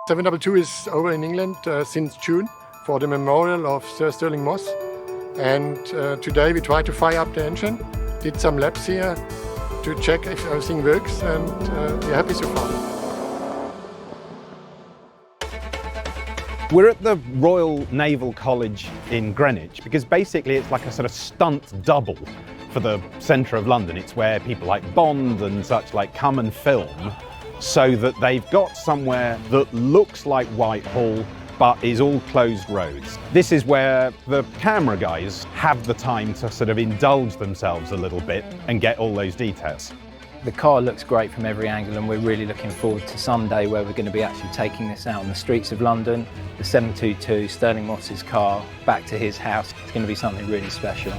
722 is over in England since June for the memorial of Sir Stirling Moss. And today we tried to fire up the engine, did some laps here to check if everything works, and we're happy so far. We're at the Royal Naval College in Greenwich because basically it's like a sort of stunt double for the centre of London. It's where people like Bond and such like come and film, so that they've got somewhere that looks like Whitehall but is all closed roads. This is where the camera guys have the time to sort of indulge themselves a little bit and get all those details. The car looks great from every angle, and we're really looking forward to someday where we're going to be actually taking this out on the streets of London, the 722, Stirling Moss's car, back to his house. It's going to be something really special.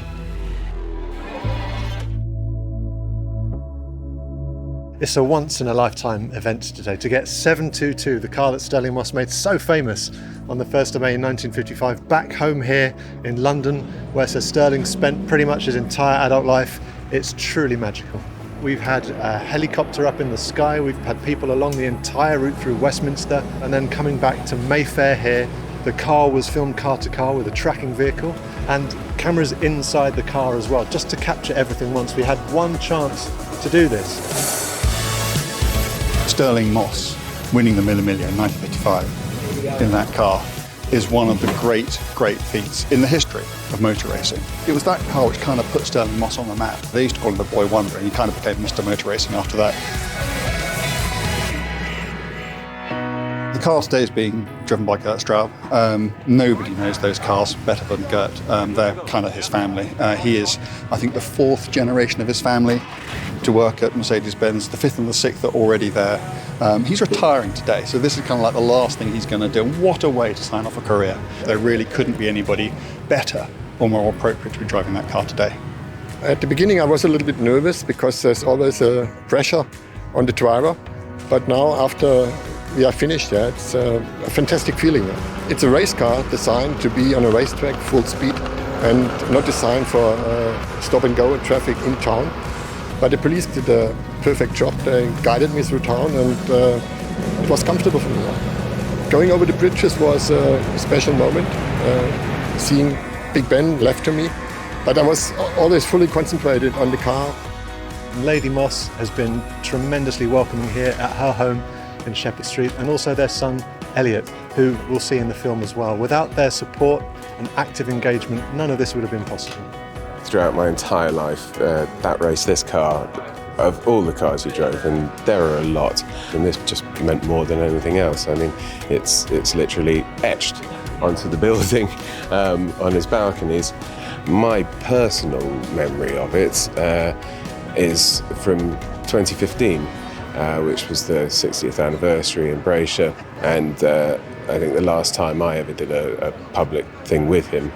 It's a once-in-a-lifetime event today to get 722, the car that Stirling Moss made so famous on the 1st of May 1955, back home here in London, where Sir Stirling spent pretty much his entire adult life. It's truly magical. We've had a helicopter up in the sky, we've had people along the entire route through Westminster, and then coming back to Mayfair here. The car was filmed car to car with a tracking vehicle, and cameras inside the car as well, just to capture everything once. We had one chance to do this. Stirling Moss winning the Mille Miglia in 1955 in that car is one of the great feats in the history of motor racing. It was that car which kind of put Stirling Moss on the map. They used to call him the Boy Wonder, and he kind of became Mr. Motor Racing after that. The car today is being driven by Gert Straub. Nobody knows those cars better than Gert. They're kind of his family. He is, I think, the 4th generation of his family to work at Mercedes-Benz. The 5th and the 6th are already there. He's retiring today, so this is kind of like the last thing he's going to do. What a way to sign off a career. There really couldn't be anybody better or more appropriate to be driving that car today. At the beginning I was a little bit nervous because there's always a pressure on the driver, but now after we are finished, it's a fantastic feeling. It's a race car designed to be on a racetrack full speed and not designed for stop and go traffic in town. But the police did a perfect job. They guided me through town, and it was comfortable for me. Going over the bridges was a special moment, seeing Big Ben left to me. But I was always fully concentrated on the car. Lady Moss has been tremendously welcoming here at her home in Shepherd Street, and also their son Elliot, who we'll see in the film as well. Without their support and active engagement, none of this would have been possible. Throughout my entire life, that race, this car, of all the cars we drove, and there are a lot, and this just meant more than anything else. I mean, it's literally etched onto the building on his balconies. My personal memory of it is from 2015, which was the 60th anniversary in Braysher, and I think the last time I ever did a public thing with him.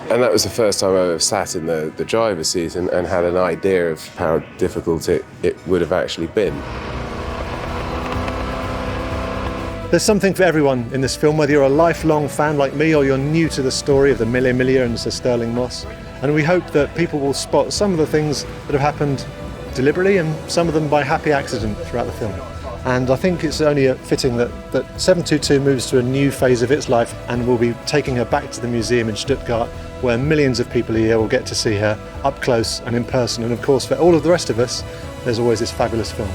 And that was the first time I ever sat in the driver's seat and had an idea of how difficult it would have actually been. There's something for everyone in this film, whether you're a lifelong fan like me or you're new to the story of the Mille Miglia and Sir Stirling Moss. And we hope that people will spot some of the things that have happened deliberately and some of them by happy accident throughout the film. And I think it's only fitting that 722 moves to a new phase of its life, and we'll be taking her back to the museum in Stuttgart, where millions of people a year will get to see her up close and in person. And of course, for all of the rest of us, there's always this fabulous film.